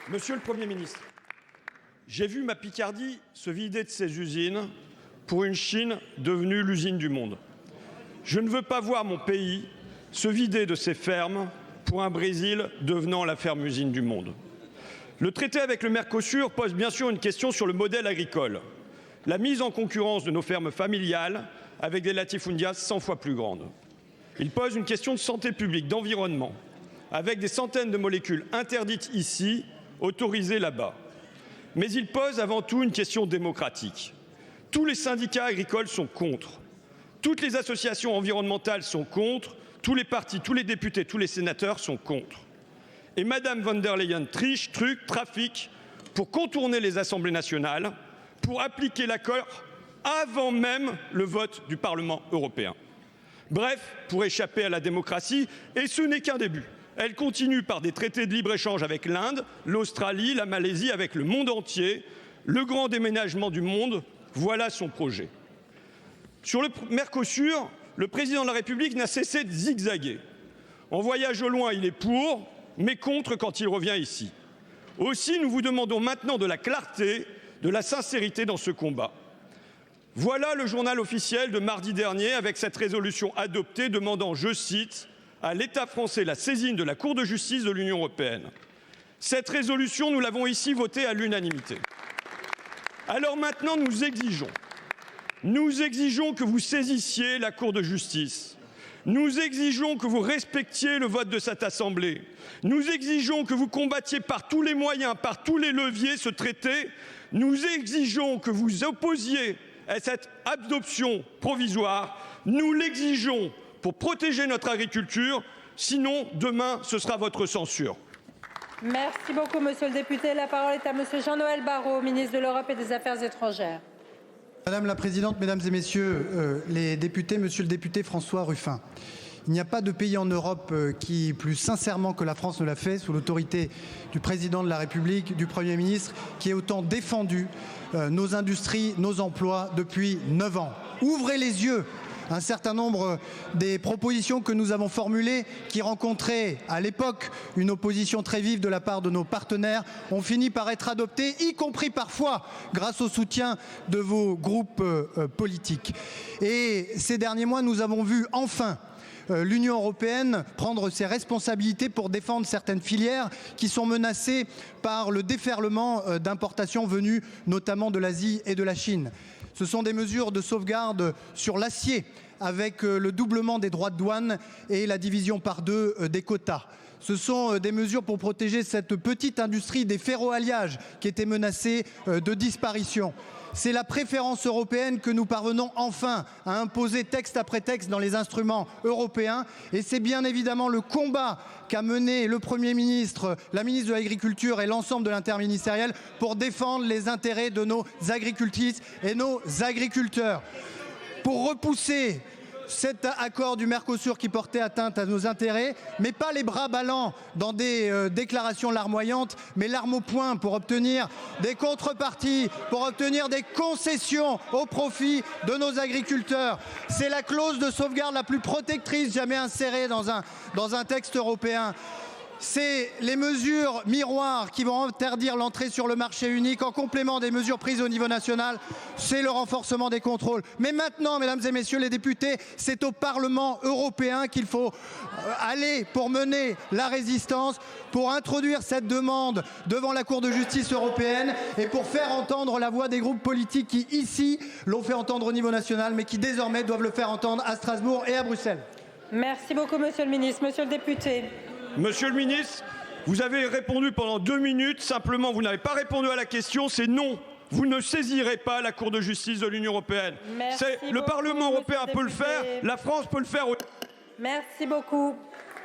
Monsieur le Premier ministre, j'ai vu ma Picardie se vider de ses usines pour une Chine devenue l'usine du monde. Je ne veux pas voir mon pays se vider de ses fermes pour un Brésil devenant la ferme-usine du monde. Le traité avec le Mercosur pose bien sûr une question sur le modèle agricole. La mise en concurrence de nos fermes familiales avec des latifundias 100 fois plus grandes. Il pose une question de santé publique, d'environnement, avec des centaines de molécules interdites ici, autorisées là-bas. Mais il pose avant tout une question démocratique. Tous les syndicats agricoles sont contre. Toutes les associations environnementales sont contre. Tous les partis, tous les députés, tous les sénateurs sont contre. Et Mme von der Leyen triche, truc, trafique pour contourner les assemblées nationales, pour appliquer l'accord avant même le vote du Parlement européen. Bref, pour échapper à la démocratie, et ce n'est qu'un début. Elle continue par des traités de libre-échange avec l'Inde, l'Australie, la Malaisie, avec le monde entier. Le grand déménagement du monde, voilà son projet. Sur le Mercosur, le président de la République n'a cessé de zigzaguer. En voyage au loin, il est pour, mais contre quand il revient ici. Aussi, nous vous demandons maintenant de la clarté, de la sincérité dans ce combat. Voilà le journal officiel de mardi dernier avec cette résolution adoptée demandant, je cite, à l'État français la saisine de la Cour de justice de l'Union européenne. Cette résolution, nous l'avons ici votée à l'unanimité. Alors maintenant, nous exigeons que vous saisissiez la Cour de justice. Nous exigeons que vous respectiez le vote de cette Assemblée. Nous exigeons que vous combattiez par tous les moyens, par tous les leviers ce traité. Nous exigeons que vous opposiez à cette adoption provisoire. Nous l'exigeons pour protéger notre agriculture. Sinon, demain, ce sera votre censure. Merci beaucoup, monsieur le député. La parole est à monsieur Jean-Noël Barrot, ministre de l'Europe et des Affaires étrangères. Madame la Présidente, Mesdames et Messieurs les députés, Monsieur le député François Ruffin, il n'y a pas de pays en Europe qui, plus sincèrement que la France ne l'a fait, sous l'autorité du Président de la République, du Premier ministre, qui ait autant défendu nos industries, nos emplois depuis 9 ans. Ouvrez les yeux. Un certain nombre des propositions que nous avons formulées, qui rencontraient à l'époque une opposition très vive de la part de nos partenaires, ont fini par être adoptées, y compris parfois grâce au soutien de vos groupes politiques. Et ces derniers mois, nous avons vu enfin l'Union européenne prendre ses responsabilités pour défendre certaines filières qui sont menacées par le déferlement d'importations venues notamment de l'Asie et de la Chine. Ce sont des mesures de sauvegarde sur l'acier avec le doublement des droits de douane et la division par 2 des quotas. Ce sont des mesures pour protéger cette petite industrie des ferroalliages qui était menacée de disparition. C'est la préférence européenne que nous parvenons enfin à imposer texte après texte dans les instruments européens. Et c'est bien évidemment le combat qu'a mené le Premier ministre, la ministre de l'Agriculture et l'ensemble de l'interministériel pour défendre les intérêts de nos agricultrices et nos agriculteurs. Pour repousser cet accord du Mercosur qui portait atteinte à nos intérêts, mais pas les bras ballants dans des déclarations larmoyantes, mais l'arme au poing pour obtenir des contreparties, pour obtenir des concessions au profit de nos agriculteurs. C'est la clause de sauvegarde la plus protectrice jamais insérée dans un texte européen. C'est les mesures miroirs qui vont interdire l'entrée sur le marché unique en complément des mesures prises au niveau national. C'est le renforcement des contrôles. Mais maintenant, mesdames et messieurs les députés, c'est au Parlement européen qu'il faut aller pour mener la résistance, pour introduire cette demande devant la Cour de justice européenne et pour faire entendre la voix des groupes politiques qui, ici, l'ont fait entendre au niveau national, mais qui désormais doivent le faire entendre à Strasbourg et à Bruxelles. Merci beaucoup, monsieur le ministre. Monsieur le député. Monsieur le ministre, vous avez répondu pendant 2 minutes. Simplement, vous n'avez pas répondu à la question. C'est non. Vous ne saisirez pas la Cour de justice de l'Union européenne. Le Parlement européen peut le faire. La France peut le faire. Merci beaucoup.